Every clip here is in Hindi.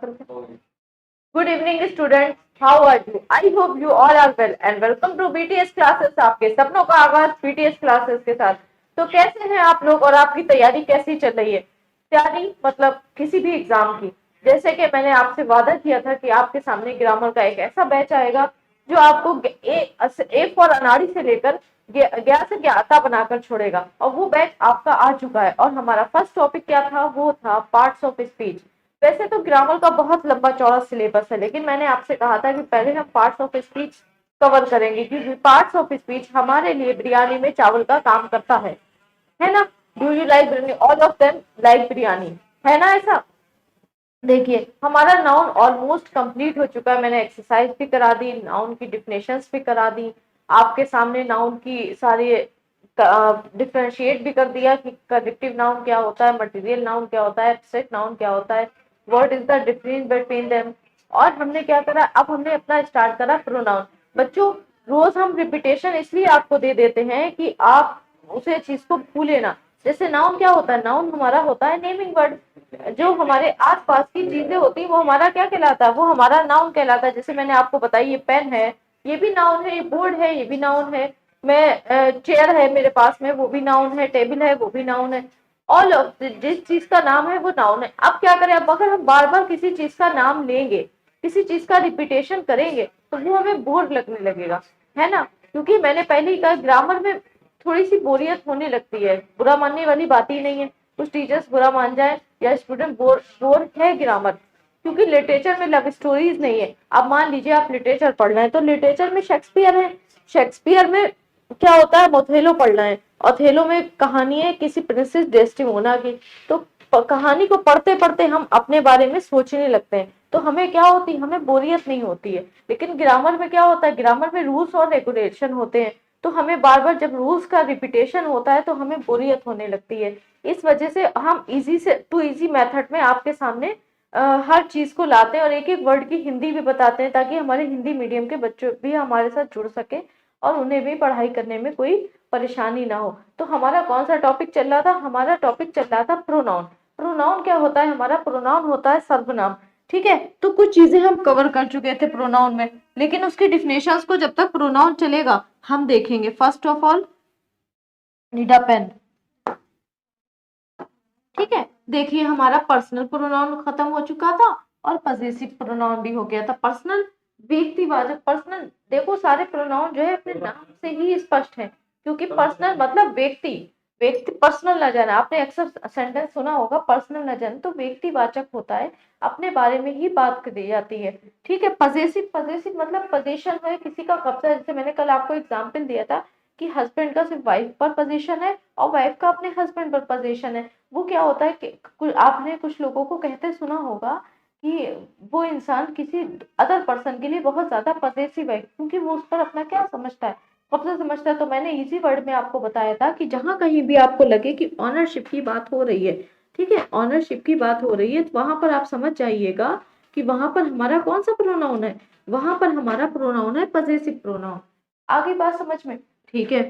Good evening, students. How are you? I hope you all are well and welcome to BTS classes. आपके सपनों का आगाज BTS क्लासेस के साथ। तो कैसे हैं आप लोग और आपकी तैयारी कैसी चल रही है? तैयारी मतलब किसी भी एग्जाम की। जैसे कि मैंने आपसे वादा किया था कि आपके सामने ग्रामर का एक ऐसा बैच आएगा जो आपको ए फॉर अनाड़ी से लेकर ज्ञा से ज्ञाता बनाकर छोड़ेगा, और वो बैच आपका आ चुका है। और हमारा फर्स्ट टॉपिक क्या था? वो था पार्ट्स ऑफ स्पीच। वैसे तो ग्रामर का बहुत लंबा चौड़ा सिलेबस है, लेकिन मैंने आपसे कहा था कि पहले हम पार्ट्स ऑफ स्पीच कवर करेंगे, क्योंकि पार्ट्स ऑफ स्पीच हमारे लिए बिरयानी में चावल का काम करता है ना? Do you like biryani? All of them like biryani, है ना ऐसा? देखिए, हमारा नाउन ऑलमोस्ट कंप्लीट हो चुका है। मैंने एक्सरसाइज भी करा दी, नाउन की डिफिनेशंस भी करा दी, आपके सामने नाउन की सारी डिफरेंशिएट भी कर दिया कि करेक्टिव नाउन क्या होता है, मटेरियल नाउन क्या होता है, एब्स्ट्रैक्ट नाउन क्या होता है, what is the difference between them. और हमने क्या करा, अब हमने अपना स्टार्ट करा प्रोनाउन। बच्चों, रोज हम रिपीटेशन इसलिए आपको दे देते हैं कि आप उसे चीज को भूले ना। जैसे नाउन क्या होता है? नाउन हमारा होता है नेमिंग वर्ड। जो हमारे आसपास की चीजें होती है वो हमारा क्या कहलाता है? वो हमारा नाउन कहलाता है। जैसे मैंने आपको बताया, ये पेन है, ये भी नाउन है, ये बोर्ड है, ये भी नाउन है। मैं चेयर है मेरे पास में, वो भी नाउन है, टेबल है, वो भी नाउन है। ऑल ऑफ जिस चीज का नाम है वो नाउन है। अब क्या करें? अब अगर हम बार बार किसी चीज का नाम लेंगे, किसी चीज का रिपीटेशन करेंगे, तो वो हमें बोर लगने लगेगा, है ना? क्योंकि मैंने पहले ही कहा, ग्रामर में थोड़ी सी बोरियत होने लगती है। बुरा मानने वाली बात ही नहीं है, कुछ टीचर्स बुरा मान जाए या स्टूडेंट बोर है ग्रामर, क्योंकि लिटरेचर में लव स्टोरीज नहीं है। अब मान लीजिए आप लिटरेचर पढ़ रहे हैं, तो लिटरेचर में शेक्सपियर है, शेक्सपियर में क्या होता है? ओथेलो पढ़ना है, ओथेलो में कहानी है किसी प्रिंसेस डेस्टिमोना की। तो कहानी को पढ़ते पढ़ते हम अपने बारे में सोचने लगते हैं, तो हमें क्या होती है? हमें बोरियत नहीं होती है। लेकिन ग्रामर में क्या होता है? ग्रामर में रूल्स और रेगुलेशन होते हैं, तो हमें बार बार जब रूल्स का रिपीटेशन होता है तो हमें बोरियत होने लगती है। इस वजह से हम इजी से टू इजी मेथड में आपके सामने हर चीज को लाते हैं और एक एक वर्ड की हिंदी भी बताते हैं, ताकि हमारे हिंदी मीडियम के बच्चों भी हमारे साथ जुड़ सके और उन्हें भी पढ़ाई करने में कोई परेशानी ना हो। तो हमारा कौन सा टॉपिक चल रहा था? हमारा टॉपिक चल रहा था प्रोनाउन। प्रोनाउन क्या होता है? हमारा प्रोनाउन होता है सर्वनाम। ठीक है, तो कुछ चीजें हम कवर कर चुके थे प्रोनाउन में, लेकिन उसकी डिफिनेशंस को जब तक प्रोनाउन चलेगा हम देखेंगे। First of all, need a pen. ठीक है, देखिए हमारा पर्सनल प्रोनाउन खत्म हो चुका था और पजेसिव प्रोनाउन भी हो गया था। पर्सनल व्यक्तिवाचक, पर्सनल देखो सारे प्रोनाउन जो है अपने नाम से ही स्पष्ट है, क्योंकि पर्सनल मतलब व्यक्ति। व्यक्ति पर्सनल न जाना, आपने अक्सर सेंटेंस सुना होगा, पर्सनल न जाना, तो व्यक्तिवाचक होता है, अपने बारे में ही बात करी जाती है। ठीक है, पजेसिव, पजेसिव मतलब पोजीशन है, किसी का कब्जा। जैसे मैंने कल आपको एग्जांपल दिया था कि हस्बैंड का सिर्फ वाइफ पर पोजीशन है और वाइफ का अपने हस्बैंड पर पोजीशन है। वो क्या होता है कि आपने कुछ लोगों को कहते सुना होगा कि वो इंसान किसी अदर पर्सन के लिए बहुत ज्यादा पजेसिव है, क्योंकि वो उस पर अपना क्या समझता है? कब्जा समझता है। तो मैंने इसी वर्ड में आपको बताया था कि जहां कहीं भी आपको लगे कि ऑनरशिप की बात हो रही है, ठीक है, ऑनरशिप की बात हो रही है, तो वहां पर आप समझ जाइएगा कि वहां पर हमारा कौन सा प्रोनाउन है? वहां पर हमारा प्रोनाउन है पजेसिव प्रोनाउन। आगे बात समझ में? ठीक है,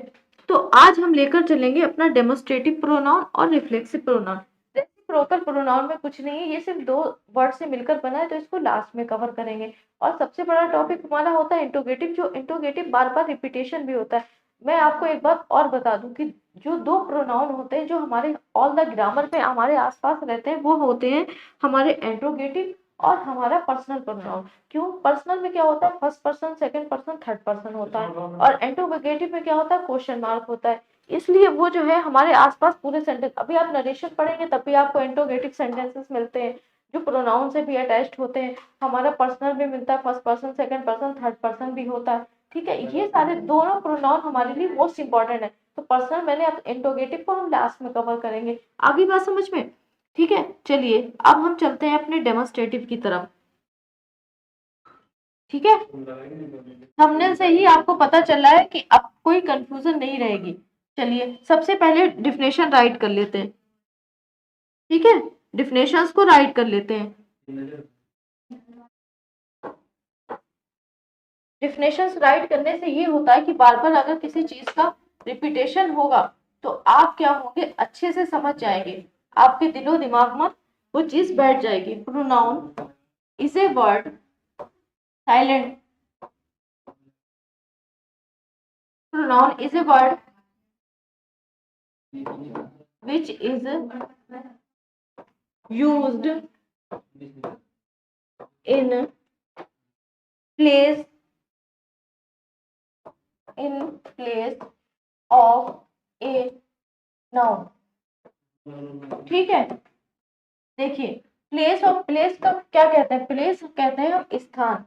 तो आज हम लेकर चलेंगे अपना डेमोस्ट्रेटिव प्रोनाउन और रिफ्लेक्सिव प्रोनाउन। रेसिप्रोकल प्रोनाउन में कुछ नहीं है, ये सिर्फ दो वर्ड से मिलकर बना है, तो इसको लास्ट में कवर करेंगे। और सबसे बड़ा टॉपिक हमारा होता है इंटरोगेटिव, जो इंटरोगेटिव बार बार रिपीटेशन भी होता है। मैं आपको एक बात और बता दूं कि जो दो प्रोनाउन होते हैं जो हमारे ऑल द ग्रामर में हमारे आसपास रहते हैं, वो होते हैं हमारे इंटरोगेटिव और हमारा पर्सनल प्रोनाउन। क्यों? पर्सनल में क्या होता है? First person, second person, third person होता है, और इंटरोगेटिव में क्या होता है? क्वेश्चन मार्क होता है। इसलिए वो जो है हमारे आसपास पूरे सेंटेंस, अभी आप नरेशन पढ़ेंगे तब भी आपको इंटरोगेटिव सेंटेंसेस मिलते हैं जो प्रोनाउन से भी अटैच्ड होते हैं। हमारा पर्सनल भी मिलता है, first person, second person, third person भी होता है। ठीक है, ये सारे दोनों प्रोनाउन हमारे लिए मोस्ट इंपॉर्टेंट है। तो पर्सनल मैंने, इंटरोगेटिव को हम लास्ट में कवर करेंगे। आगे बात समझ में? ठीक है, चलिए अब हम चलते हैं अपने डेमोस्ट्रेटिव की तरफ। ठीक है, थंबनेल से ही आपको पता चल रहा है कि अब कोई कंफ्यूजन नहीं रहेगी। चलिए सबसे पहले डिफिनेशन राइट कर लेते हैं। ठीक है, डिफिनेशंस को राइट कर लेते हैं। डिफिनेशंस राइट करने से ये होता है कि बार बार अगर किसी चीज का रिपीटेशन होगा तो आप क्या होंगे? अच्छे से समझ जाएंगे, आपके दिलो दिमाग में वो चीज बैठ जाएगी। Pronoun is a word, silent pronoun is a word which is used in place of a noun। ठीक है, देखिए प्लेस ऑफ, प्लेस का क्या कहते हैं, प्लेस कहते हैं हम स्थान।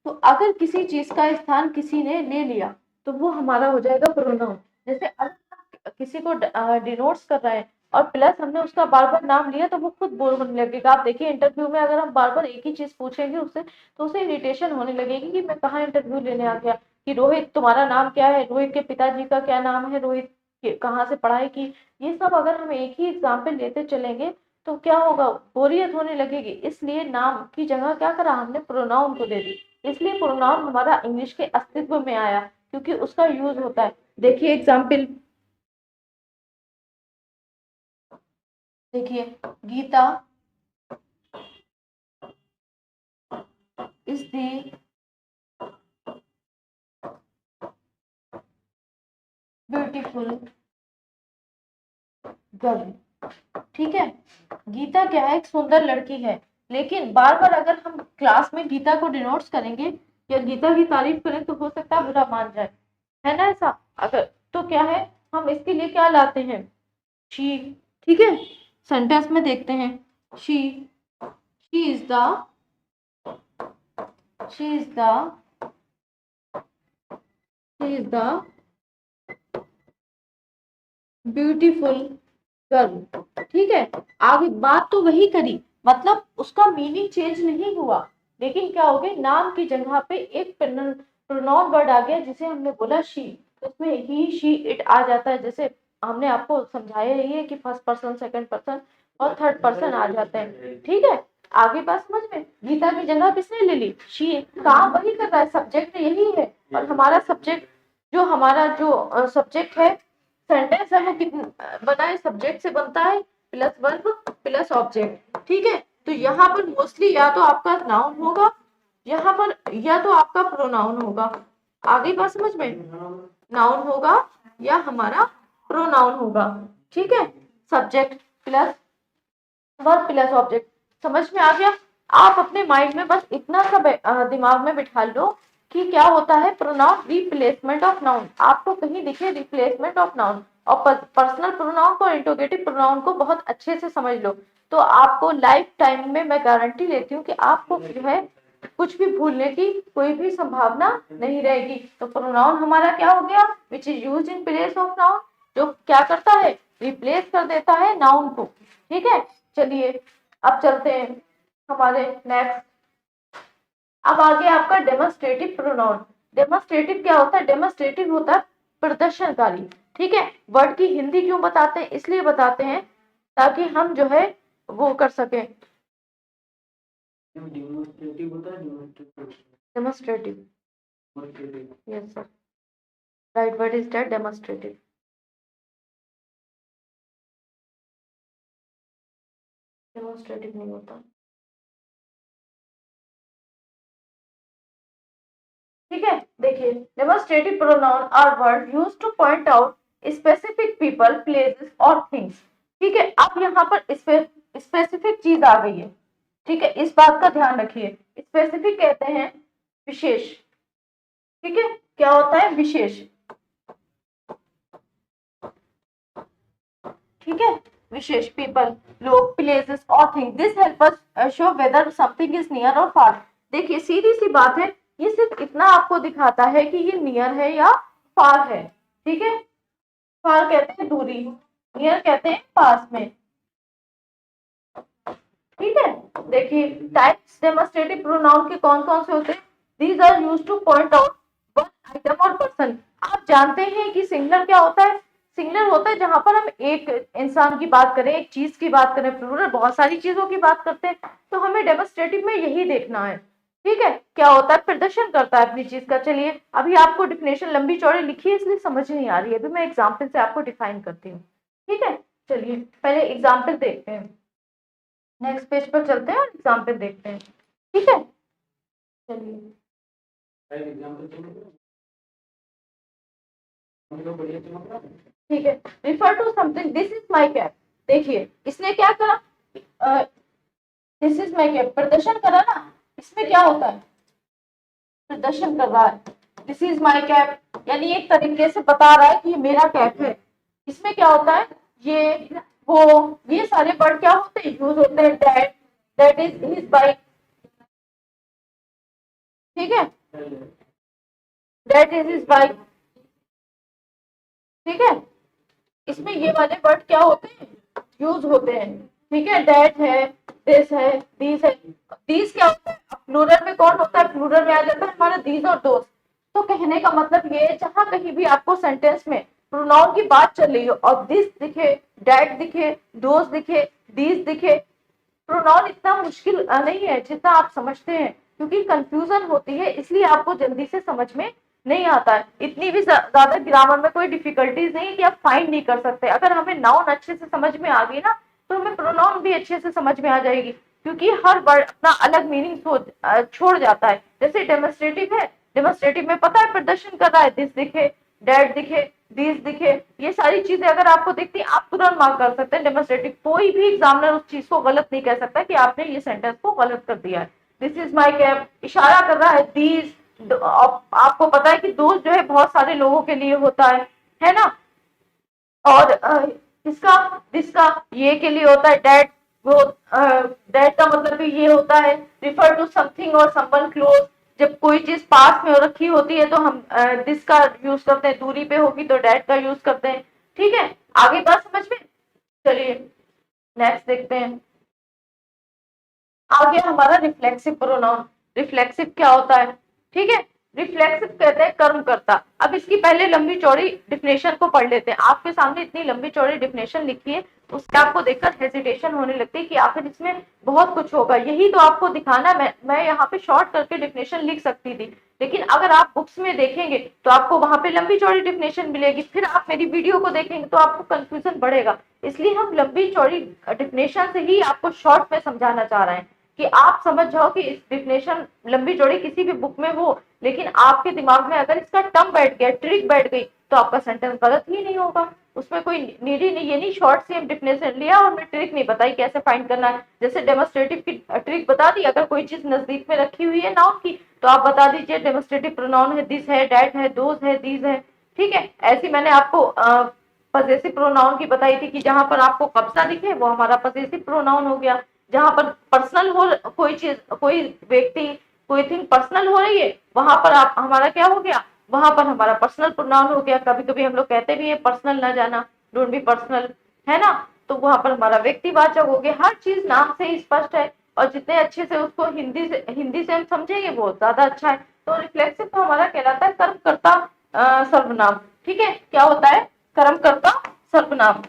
तो अगर किसी चीज का स्थान किसी ने ले लिया तो वो हमारा हो जाएगा प्रोनाउन। जैसे अगर किसी को डिनोट्स कर रहा है और प्लस हमने उसका बार बार नाम लिया तो वो खुद बोर होने लगेगा। आप देखिए इंटरव्यू में अगर हम बार बार एक ही चीज पूछेंगे उससे तो उसे इरिटेशन होने लगेगी कि मैं कहाँ इंटरव्यू लेने आ गया, कि रोहित तुम्हारा नाम क्या है, रोहित के पिताजी का क्या नाम है, रोहित कहाँ से पढ़ाई की। ये सब अगर हम एक ही एग्जाम्पल लेते चलेंगे तो क्या होगा, बोरियत होने लगेगी। इसलिए नाम की जगह क्या करा हमने, प्रोनाउन को दे दी। इसलिए प्रोनाउन हमारा इंग्लिश के अस्तित्व में आया क्योंकि उसका यूज होता है। देखिए एग्जाम्पल, देखिए Geeta is the beautiful girl. ठीक है, गीता क्या है, एक सुंदर लड़की है। लेकिन बार बार अगर हम क्लास में गीता को डिनोट्स करेंगे या गीता की तारीफ करें तो हो सकता है बुरा मान जाए, है ना ऐसा। अगर तो क्या है, हम इसके लिए क्या लाते हैं, शी। ठीक है, सेंटेंस में देखते हैं, she she is the she is the she is the beautiful girl. ठीक है, आगे बात तो वही करी, मतलब उसका मीनिंग चेंज नहीं हुआ, लेकिन क्या हो गया, नाम की जगह पे एक प्रोनाउन वर्ड आ गया जिसे हमने बोला शी। उसमें ही शी इट आ जाता है। जैसे हमने आपको समझाया ही है कि फर्स्ट पर्सन, सेकंड पर्सन और थर्ड पर्सन आ जाते हैं। ठीक है, आगे बात समझ में, गीता की जगह किसने ले ली, शी। काम वही कर रहा है, सब्जेक्ट यही है। और हमारा सब्जेक्ट, जो हमारा जो सब्जेक्ट है, सेंटेंस है, वो कितना बना है, सब्जेक्ट से बनता है प्लस वर्ब प्लस ऑब्जेक्ट। ठीक है, तो यहाँ पर मोस्टली या तो आपका नाउन होगा, यहाँ पर या तो आपका प्रोनाउन होगा। आगे बात समझ में, नाउन होगा या हमारा प्रोनाउन होगा। ठीक है, subject plus verb plus object. समझ में आ गया। आप अपने माइंड में बस इतना सा दिमाग में बिठा लो कि क्या होता है प्रोनाउन, रिप्लेसमेंट ऑफ नाउन। आपको कहीं दिखे रिप्लेसमेंट ऑफ नाउन और पर्सनल प्रोनाउन को, इंटरोगेटिव प्रोनाउन को बहुत अच्छे से समझ लो तो आपको लाइफ टाइम में मैं गारंटी लेती हूँ कि आपको जो है कुछ भी भूलने की कोई भी संभावना नहीं रहेगी। तो प्रोनाउन हमारा क्या हो गया, which is used in place of noun, जो क्या करता है, रिप्लेस कर देता है नाउन को। ठीक है, चलिए अब चलते हैं हमारे नेक्स्ट। अब आगे आपका डेमोस्ट्रेटिव प्रोनाउन। डेमोस्ट्रेटिव क्या होता है, डेमोस्ट्रेटिव होता है प्रदर्शनकारी। ठीक है, वर्ड की हिंदी क्यों बताते हैं, इसलिए बताते हैं ताकि हम जो है वो कर सकें। डेमोस्ट्रेटिव होता है, demonstrative, yes sir, right word is that, demonstrative. Demonstrative नहीं होता। ठीक है, देखिए demonstrative pronoun are word used to point out specific people, places और थिंग्स। ठीक है, अब यहाँ पर स्पेसिफिक चीज आ गई है। ठीक है, इस बात का ध्यान रखिए, स्पेसिफिक कहते हैं विशेष। ठीक है, क्या होता है, विशेष। ठीक है, विशेष, पीपल, लोग, प्लेसेस और thing. This help us show whether something is near और फार। देखिए सीधी सी बात है, ये सिर्फ इतना आपको दिखाता है कि ये नियर है या फार है। ठीक है, फार कहते हैं दूरी, नियर कहते हैं पास में। ठीक है, देखिए टाइप्स डेमोस्ट्रेटिव प्रोनाउन के कौन कौन से होते हैं। These are used to point out one item और पर्सन। आप जानते हैं कि सिंगुलर क्या होता है, सिंगुलर होता है जहां पर हम एक इंसान की बात करें, एक चीज की बात करें। प्लूरल बहुत सारी चीजों की बात करते हैं, तो हमें डेमोस्ट्रेटिव में यही देखना है। ठीक है, क्या होता है, प्रदर्शन करता है अपनी चीज का। चलिए अभी आपको डिफिनेशन लंबी चौड़ी लिखी है इसलिए समझ नहीं आ रही है, अभी मैं एग्जाम्पल से आपको डिफाइन करती हूँ। ठीक है, चलिए पहले एग्जाम्पल देखते हैं, नेक्स्ट पेज पर चलते हैं और एग्जाम्पल देखते हैं। ठीक है, चलिए ठीक है। Refer to something, this is my cap. देखिए इसने क्या करा, दिस इज माई कैप, प्रदर्शन करा ना। इसमें क्या होता है, प्रदर्शन कर रहा है। दिस इज माई कैप यानी एक तरीके से बता रहा है कि ये मेरा कैप है। इसमें क्या होता है, ये वो ये सारे वर्ड क्या होते हैं, यूज होते हैं। दैट इज हिज बाइक, ठीक है, दैट इज हिज बाइक, ठीक है। इसमें ये वाले वर्ड क्या होते हैं, यूज होते हैं, ठीक है। दैट है, दिस है, दीज है। दीज क्या होता है, प्लूरल में कौन होता है, प्लूरल में आ जाता है हमारा दीज और दोस्त। तो कहने का मतलब ये है, जहां कहीं भी आपको सेंटेंस में प्रोनाउन की बात चल रही हो और दिस दिखे, डैट दिखे, दोस्त दिखे, दीज दिखे, प्रोनाउन इतना मुश्किल नहीं है जितना आप समझते हैं, क्योंकि कंफ्यूजन होती है इसलिए आपको जल्दी से समझ में नहीं आता है। इतनी भी ज्यादा ग्रामर में कोई डिफिकल्टीज नहीं है कि आप फाइंड नहीं कर सकते। अगर हमें नाउन अच्छे से समझ में आ गई ना, तो हमें प्रोनाउन भी अच्छे से समझ में आ जाएगी, क्योंकि हर वर्ड अपना अलग मीनिंग छोड़ जाता है। जैसे डेमोन्स्ट्रेटिव है, डेमोन्स्ट्रेटिव में पता है प्रदर्शन कर रहा है, दिस दिखे, डैट दिखे, दीज दिखे, ये सारी चीजें अगर आपको दिखती आप तुरंत मार्क कर सकते हैं डेमोन्स्ट्रेटिव। कोई भी एग्जामिनर उस चीज को गलत नहीं कह सकता कि आपने ये सेंटेंस को गलत कर दिया है। दिस इज माई कैप इशारा कर रहा है, दीज आपको पता है कि दोस्त जो है बहुत सारे लोगों के लिए होता है ना। और इसका दिसका ये के लिए होता है, डैट वो डैट का मतलब भी ये होता है, रिफर टू समथिंग और समवन क्लोज। जब कोई चीज पास में रखी होती है तो हम दिस का यूज करते हैं, दूरी पे होगी तो डैट का यूज करते हैं, ठीक है। आगे बात समझ में, चलिए नेक्स्ट देखते हैं। आ गया हमारा रिफ्लेक्सिव प्रोनाउन। रिफ्लेक्सिव क्या होता है, ठीक है। रिफ्लेक्सिव कहते हैं कर्मकर्ता। अब इसकी पहले लंबी चौड़ी डिफिनेशन को पढ़ लेते हैं। आपके सामने इतनी लंबी चौड़ी डिफिनेशन लिखी है, उससे आपको देखकर हेजिटेशन होने लगती है कि आखिर इसमें बहुत कुछ होगा। यही तो आपको दिखाना, मैं यहाँ पे शॉर्ट करके डिफिनेशन लिख सकती थी, लेकिन अगर आप बुक्स में देखेंगे तो आपको वहां पे लंबी चौड़ी डिफिनेशन मिलेगी, फिर आप मेरी वीडियो को देखेंगे तो आपको कंफ्यूजन बढ़ेगा। इसलिए हम लंबी चौड़ी डिफिनेशन से ही आपको शॉर्ट में समझाना चाह रहे हैं, कि आप समझ जाओ कि इस डिफिनेशन लंबी चौड़ी किसी भी बुक में हो, लेकिन आपके दिमाग में अगर इसका टर्म बैठ गया, ट्रिक बैठ गई, तो आपका सेंटेंस गलत ही नहीं होगा। उसमें कोई नीड ही नहीं, ये नहीं शॉर्ट से डिफिनेशन लिया और मैं ट्रिक नहीं बताई कैसे फाइंड करना है। जैसे डेमोन्स्ट्रेटिव की ट्रिक बता दी, अगर कोई चीज नजदीक में रखी हुई है नाउन की, तो आप बता दीजिए डेमोन्स्ट्रेटिव प्रोनाउन है, दिस है, डैट है, दोज है, दीज है, ठीक है। ऐसी मैंने आपको पजेसिव प्रोनाउन की बताई थी कि जहां पर आपको कब्जा दिखे वो हमारा पजेसिव प्रोनाउन हो गया। जहां पर पर्सनल हो, कोई चीज, कोई व्यक्ति, कोई थिंग पर्सनल हो रही है, वहां पर आप हमारा क्या हो गया, वहां पर हमारा पर्सनल प्रोनाउन हो गया। कभी कभी हम लोग कहते भी है पर्सनल ना जाना, डोंट बी पर्सनल, है ना। तो वहां पर हमारा व्यक्तिवाचक हो गया। हर चीज नाम से ही स्पष्ट है, और जितने अच्छे से उसको हिंदी से हम समझेंगे वो ज्यादा अच्छा है। तो रिफ्लेक्सिव तो हमारा कहलाता है कर्मकर्ता सर्वनाम, ठीक है। क्या होता है, कर्मकर्ता सर्वनाम।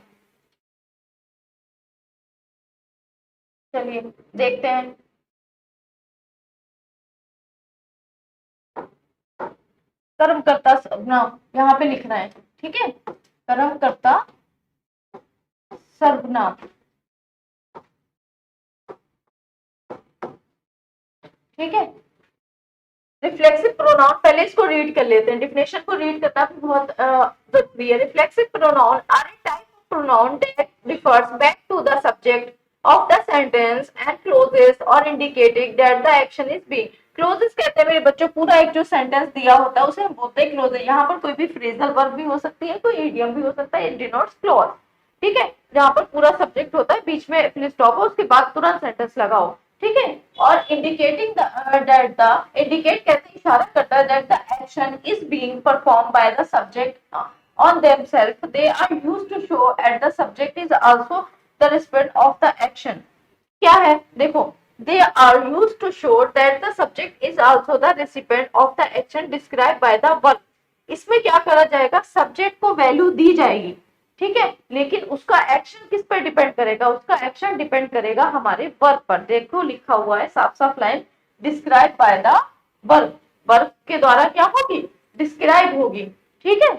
चलिए देखते हैं। कर्मकर्ता सर्वनाम यहाँ पे लिखना है, ठीक है। कर्मकर्ता सर्वनाम, ठीक है। रिफ्लेक्सिव प्रोनाउन, पहले इसको रीड कर लेते हैं, डिफिनेशन को रीड करना भी बहुत जरूरी है। Reflexive pronoun are a type of pronoun that refers back to the subject of the sentence and clauses or indicating that the action is being. Clauses कहते हैं मेरे बच्चों, पूरा एक जो सेंटेंस दिया होता है उसे हम बोलते हैं क्लोज। यहाँ पर कोई भी फ्रेजल वर्ब भी हो सकती है, कोई इडियम भी हो सकता है, इट डिनोट्स क्लॉज, ठीक है। जहां पर पूरा सब्जेक्ट होता है, बीच में फुल स्टॉप हो, उसके बाद तुरंत सेंटेंस लगाओ, ठीक है। और इंडिकेटिंग दैट द, इंडिकेट कहते हैं इशारा करता है, that the action is being perform by the subject on themself, they are used to show at the subject is also the respect of the action. क्या है देखो, they are use to show that the subject is also the recipient of the action describe by the verb. इसमें क्या करा जाएगा, सब्जेक्ट को वैल्यू दी जाएगी, ठीक है, लेकिन उसका एक्शन किस पर डिपेंड करेगा, उसका एक्शन डिपेंड करेगा हमारे वर्ब पर। देखो लिखा हुआ है साफ साफ line, describe by the verb. Verb के द्वारा क्या होगी, डिस्क्राइब होगी, ठीक है,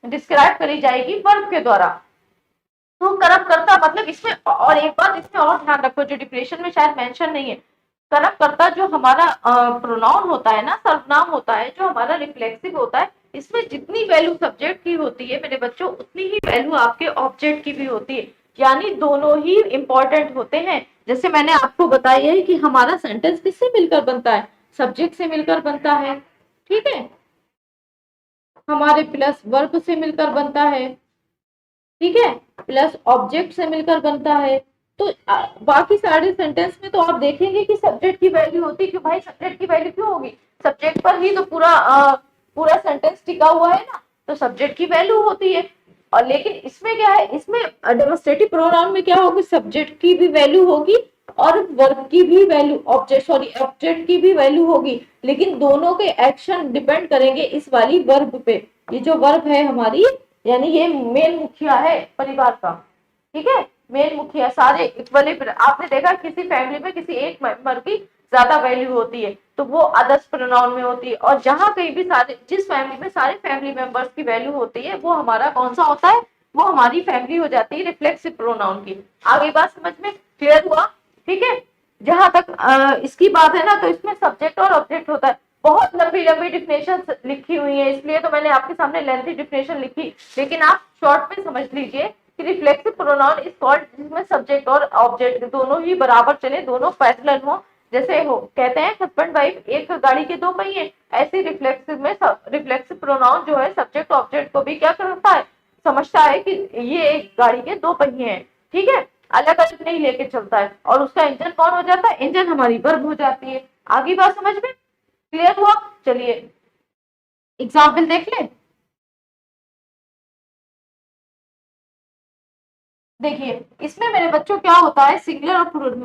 डिस्क्राइब करी जाएगी वर्ब के द्वारा। तो कर्म करता मतलब इसमें, और एक बात इसमें और ध्यान रखो जो डिप्रेशन में शायद मेंशन नहीं है, कर्ता जो हमारा प्रोनाउन होता है ना, सर्वनाम होता है, जो हमारा रिफ्लेक्सिव होता है, इसमें जितनी वैल्यू सब्जेक्ट की होती है मेरे बच्चों, उतनी ही वैल्यू आपके ऑब्जेक्ट की भी होती है, यानी दोनों ही इंपॉर्टेंट होते हैं। जैसे मैंने आपको बताया है कि हमारा सेंटेंस किससे मिलकर बनता है, सब्जेक्ट से मिलकर बनता है, ठीक है, हमारे प्लस वर्ब से मिलकर बनता है, ठीक है, प्लस ऑब्जेक्ट से मिलकर बनता है। तो बाकी सारे सेंटेंस में तो आप देखेंगे कि सब्जेक्ट की वैल्यू होती है, क्यों भाई सब्जेक्ट की वैल्यू क्यों होगी, सब्जेक्ट पर ही तो पूरा सेंटेंस टिका हुआ है ना, तो सब्जेक्ट की वैल्यू होती है। और लेकिन इसमें क्या है, इसमें डेमोस्ट्रेटिव प्रोनाउन में क्या होगी, सब्जेक्ट की भी वैल्यू होगी और वर्ब की भी वैल्यू, ऑब्जेक्ट की भी वैल्यू होगी, लेकिन दोनों के एक्शन डिपेंड करेंगे इस वाली वर्ब पे। ये जो वर्ब है हमारी, यानी ये मेन मुखिया है परिवार का, ठीक है, मेन मुखिया, सारे इक्वली। आपने देखा किसी फैमिली में किसी एक मेंबर की ज्यादा वैल्यू होती है तो वो अदर्स प्रोनाउन में होती है, और जहां कहीं भी सारे, जिस फैमिली में सारे फैमिली मेंबर्स की वैल्यू होती है, वो हमारा कौन सा होता है, वो हमारी फैमिली हो जाती है रिफ्लेक्सिव प्रोनाउन की। आगे बात समझ में क्लियर हुआ, ठीक है। जहां तक इसकी बात है ना, तो इसमें सब्जेक्ट और ऑब्जेक्ट होता है। बहुत लंबी लंबी डिफिनेशन लिखी हुई है, इसलिए तो मैंने आपके सामने लेंथी डिफिनेशन लिखी, लेकिन आप शॉर्ट में समझ लीजिए कि रिफ्लेक्सिव प्रोनाउन इज कॉल्ड जिसमें सब्जेक्ट और ऑब्जेक्ट दोनों ही बराबर चले, दोनों पैरेलल हो। जैसे हो कहते हैं हस्बैंड वाइफ एक गाड़ी के दो पहिए, ऐसे रिफ्लेक्सिव में रिफ्लेक्सिव प्रोनाउन जो है सब्जेक्ट ऑब्जेक्ट को भी क्या करता है, समझता है कि ये एक गाड़ी के दो पहिए हैं, ठीक है, अलग अलग नहीं लेके चलता है। और उसका इंजन कौन हो जाता है, इंजन हमारी वर्ब हो जाती है। आगे बात समझ में क्लियर हुआ, चलिए एग्जाम्पल देख ले। देखिए इसमें मेरे बच्चों क्या होता है, सिंगुलर और plural,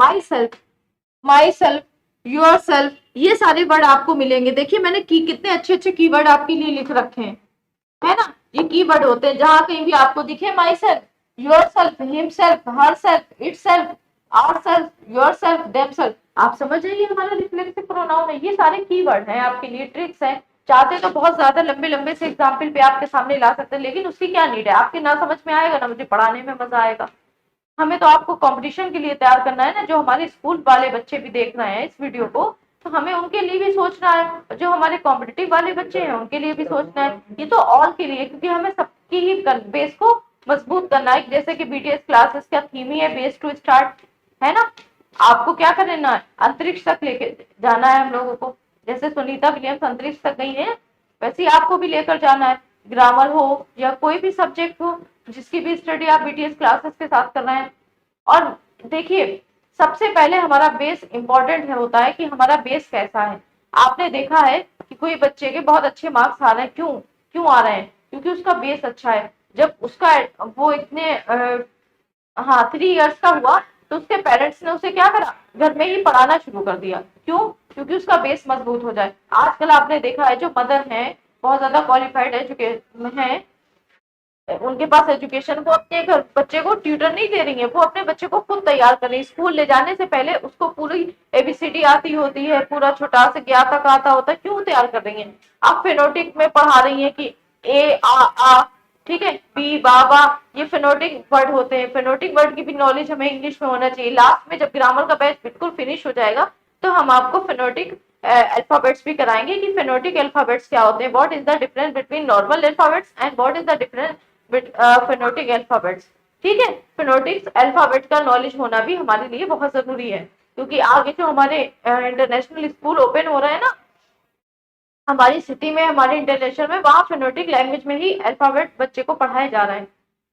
myself, yourself, ये सारे वर्ड आपको मिलेंगे। देखिए मैंने कितने अच्छे अच्छे कीवर्ड आपके लिए लिख रखे हैं, है ना, ये कीवर्ड होते हैं, जहां कहीं भी आपको दिखे myself, yourself, himself, herself, itself, ourself, yourself, themself, आप समझ जाइए हमारा रिफ्लेक्सिव प्रोनाउन है। ये सारे कीवर्ड हैं आपके लिए, ट्रिक्स हैं। चाहते तो बहुत ज्यादा लंबे लंबे से एग्जाम्पल पे आपके सामने ला सकते हैं, लेकिन उसकी क्या नीड है, आपके ना समझ में आएगा ना मुझे पढ़ाने में मजा आएगा। हमें तो आपको कंपटीशन के लिए तैयार करना है ना, जो हमारे स्कूल वाले बच्चे भी देख रहे हैं इस वीडियो को, तो हमें उनके लिए भी सोचना है, जो हमारे कॉम्पिटिटिव वाले बच्चे हैं उनके लिए भी सोचना है, ये तो ऑल के लिए, क्योंकि हमें सबकी ही बेस को मजबूत करना है। जैसे कि बीटीएस क्लासेस का थीम ही है बेस टू स्टार्ट, है ना, आपको क्या करना है, अंतरिक्ष तक लेके जाना है हम लोगों को। जैसे सुनीता विलियम्स अंतरिक्ष तक गई है, वैसे ही आपको भी लेकर जाना है। ग्रामर हो या कोई भी सब्जेक्ट हो, जिसकी भी स्टडी आप बीटीएस क्लासेस के साथ कर रहे हैं। और देखिए सबसे पहले हमारा बेस इंपॉर्टेंट है, होता है कि हमारा बेस कैसा है। आपने देखा है कि कोई बच्चे के बहुत अच्छे मार्क्स आ रहे हैं, क्यों क्यों आ रहे हैं, क्योंकि उसका बेस अच्छा है। जब उसका वो इतने हाँ 3 इयर्स का हुआ, तो उसके पेरेंट्स ने उसे क्या करा, घर में ही पढ़ाना शुरू कर दिया, क्यों, क्योंकि उसका बेस मजबूत हो जाए। आजकल आपने देखा है जो मदर है, बहुत ज्यादा क्वालिफाइड एजुकेशन है, उनके पास एजुकेशन, वो अपने घर बच्चे को ट्यूटर नहीं दे रही है, वो अपने बच्चे को खुद तैयार कर रही है। स्कूल ले जाने से पहले उसको पूरी एबीसीडी आती होती है, पूरा छोटा से ज्ञा तक आता होता है, क्यों तैयार कर रही है। आप फेनोटिक में पढ़ा रही है कि ए आ, ठीक है, बी बाबा, ये फेनोटिक वर्ड होते हैं। फेनोटिक वर्ड की भी नॉलेज हमें इंग्लिश में होना चाहिए। लास्ट में जब ग्रामर का बैच बिल्कुल फिनिश हो जाएगा, तो हम आपको फेनोटिक अल्फाबेट्स भी कराएंगे कि फेनोटिक अल्फाबेट्स क्या होते हैं, what is the difference between normal alphabets and what is the difference phonetic alphabets, ठीक है। फेनोटिक्स अल्फाबेट का नॉलेज होना भी हमारे लिए बहुत जरूरी है, क्योंकि आगे जो हमारे इंटरनेशनल स्कूल ओपन हो रहे हैं ना हमारी सिटी में, हमारे इंटरनेशनल में, वहां फेनोटिक लैंग्वेज में ही अल्फाबेट बच्चे को पढ़ाए जा रहे हैं,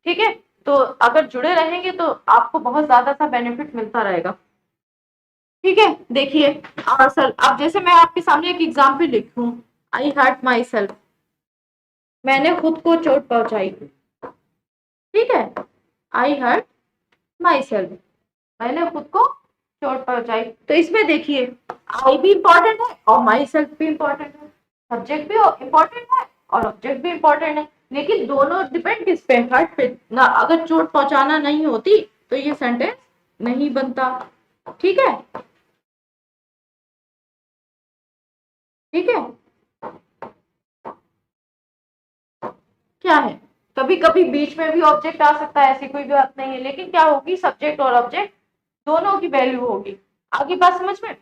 ठीक है। तो अगर जुड़े रहेंगे तो आपको बहुत ज्यादा सा बेनिफिट मिलता रहेगा, ठीक है। देखिए सर, अब जैसे मैं आपके सामने एक एग्जाम्पल लिखूं, आई हर्ट माई सेल्फ, मैंने खुद को चोट पहुंचाई, ठीक है, आई हर्ट माई सेल्फ, मैंने खुद को चोट पहुंचाई। तो इसमें देखिए आई भी इंपॉर्टेंट है और माई सेल्फ भी इंपॉर्टेंट है, सब्जेक्ट भी इंपॉर्टेंट है और ऑब्जेक्ट भी इंपॉर्टेंट है, लेकिन दोनों डिपेंड किस पे, हर्ट पे ना। अगर चोट पहुंचाना नहीं होती तो ये सेंटेंस नहीं बनता, ठीक है, ठीक है। क्या है, कभी कभी बीच में भी ऑब्जेक्ट आ सकता है, ऐसी कोई बात नहीं है, लेकिन क्या होगी, सब्जेक्ट और ऑब्जेक्ट दोनों की वैल्यू होगी। आगे बात समझ में,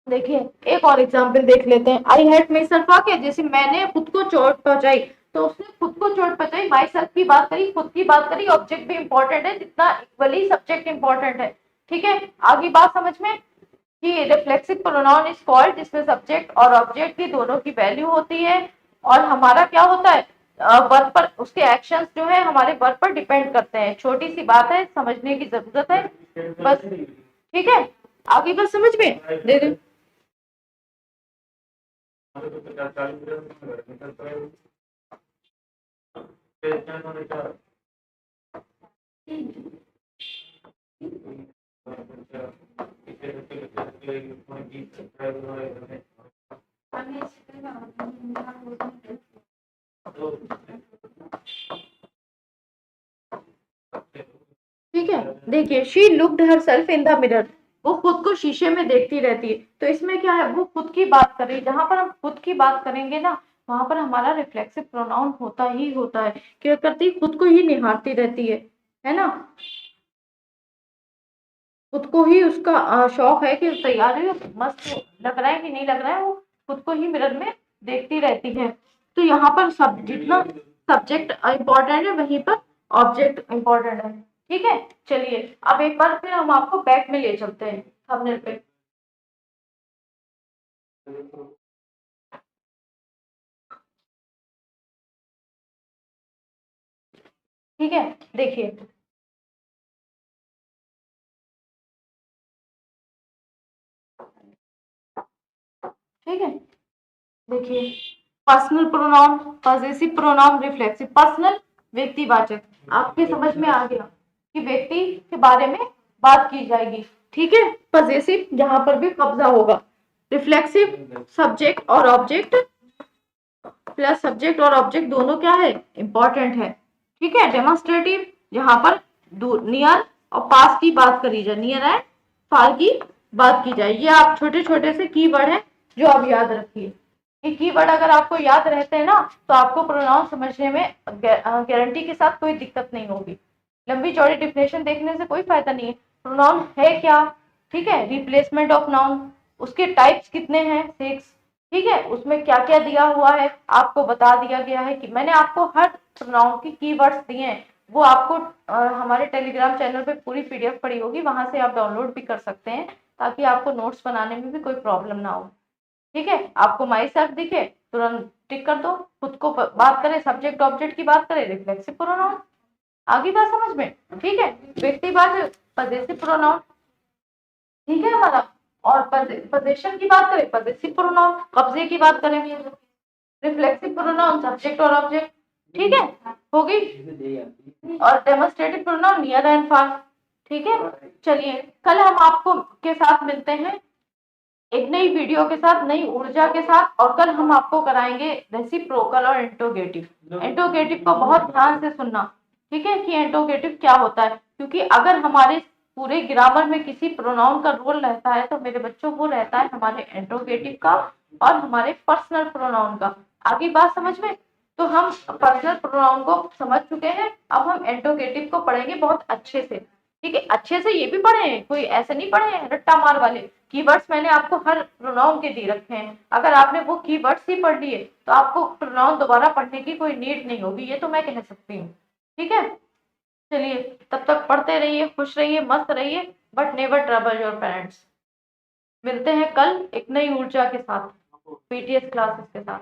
देखिए एक और एग्जाम्पल देख लेते हैं। आई हैड माई सेल्फ वाक्य, जैसे मैंने खुद को चोट पहुंचाई, तो उसने खुद को चोट पहुंचाई, माई सेल्फ की बात करी, खुद की बात करी। ऑब्जेक्ट भी इंपॉर्टेंट है जितना इक्वली सब्जेक्ट इंपॉर्टेंट है। ठीक है, आगे बात समझ में कि रिफ्लेक्सिव प्रोनाउन इज कॉल्ड, जिसमें सब्जेक्ट और ऑब्जेक्ट की दोनों की वैल्यू होती है, और हमारा क्या होता है, वर्ब पर, उसके एक्शंस जो है हमारे वर्ब पर डिपेंड करते हैं। छोटी सी बात है, समझने की जरूरत है बस। ठीक है, आगे बात समझ में दे दे। ठीक है, देखिए she looked her self in the mirror, वो खुद को शीशे में देखती रहती है। तो इसमें क्या है, वो खुद की बात कर रही है। जहां पर हम खुद की बात करेंगे ना, वहां पर हमारा रिफ्लेक्सिव प्रोनाउन होता ही होता है। क्या करती है, खुद को ही निहारती रहती है ना। खुद को ही उसका शौक है कि तैयारी मस्त लग रहा है कि नहीं लग रहा है, वो खुद को ही मिरर में देखती रहती है। तो यहाँ पर सब जितना सब्जेक्ट इम्पोर्टेंट है, वहीं पर ऑब्जेक्ट इम्पोर्टेंट है। ठीक है, चलिए अब एक बार फिर हम आपको बैक में ले चलते हैं थंबनेल पे। ठीक है, देखिए ठीक है, देखिए personal pronoun, possessive pronoun, reflexive. Personal व्यक्तिवाचक, आपके समझ में आ गया कि व्यक्ति के बारे में बात की जाएगी। ठीक है, पॉसेसिव जहां पर भी कब्जा होगा। रिफ्लेक्सिव सब्जेक्ट और ऑब्जेक्ट, प्लस सब्जेक्ट और ऑब्जेक्ट दोनों क्या है, इंपॉर्टेंट है। ठीक है, डेमोन्स्ट्रेटिव जहां पर नियर और पास की बात करी जाए, नियर एंड फार की बात की जाए। ये आप छोटे छोटे से कीवर्ड हैं जो आप याद रखिए। ये कीवर्ड अगर आपको याद रहते हैं ना, तो आपको प्रोनाउन समझने में गारंटी के साथ कोई दिक्कत नहीं होगी। लंबी चौड़ी डिफिनेशन देखने से कोई फायदा नहीं है। प्रोनाउन है क्या, ठीक है, रिप्लेसमेंट ऑफ नाउन, उसके टाइप्स कितने हैं, 6। ठीक है, उसमें क्या क्या दिया हुआ है आपको बता दिया गया है। कि मैंने आपको हर प्रोनाउन की कीवर्ड्स दिए हैं, वो आपको हमारे टेलीग्राम चैनल पे पूरी पीडीएफ पड़ी होगी, वहां से आप डाउनलोड भी कर सकते हैं, ताकि आपको नोट्स बनाने में भी कोई प्रॉब्लम ना हो। ठीक है, आपको माई सेल्फ दिखे तुरंत टिक कर दो। खुद को बात करें, सब्जेक्ट ऑब्जेक्ट की बात करें, रिफ्लेक्सिव प्रोनाउन। आगे बात समझ में, ठीक है। व्यक्तिवाचक, पॉसेसिव प्रोनाउन, ठीक है हमारा। और पोजीशन की बात करें, पॉसेसिव प्रोनाउन, कब्जे की बात करें, रिफ्लेक्सिव प्रोनाउन, सब्जेक्ट और ऑब्जेक्ट। ठीक है, होगी। और demonstrative pronoun, near and far. ठीक है, चलिए कल हम आपको के साथ मिलते हैं एक नई वीडियो के साथ, नई ऊर्जा के साथ। और कल हम आपको कराएंगे रेसिप्रोकल और इंटरोगेटिव। इंटरोगेटिव को बहुत ध्यान से सुनना, ठीक है, कि इंटरोगेटिव क्या होता है। क्योंकि अगर हमारे पूरे ग्रामर में किसी प्रोनाउन का रोल रहता है, तो मेरे बच्चों वो रहता है हमारे इंटरोगेटिव का और हमारे पर्सनल प्रोनाउन का। आगे बात समझ में। तो हम पर्सनल प्रोनाउन को समझ चुके हैं, अब हम इंटरोगेटिव को पढ़ेंगे बहुत अच्छे से। ठीक है, अच्छे से ये भी पढ़े हैं, कोई ऐसे नहीं पढ़े हैं रट्टा मार वाले। कीवर्ड्स मैंने आपको हर प्रोनाउन के दे रखे हैं। अगर आपने वो कीवर्ड्स ही पढ़ लिए, तो आपको प्रोनाउन दोबारा पढ़ने की कोई नीड नहीं होगी, ये तो मैं कह सकती हूँ। ठीक है, चलिए तब तक पढ़ते रहिए, खुश रहिए, मस्त रहिए, but never trouble your parents. मिलते हैं कल एक नई ऊर्जा के साथ, पीटीएस क्लासेस के साथ।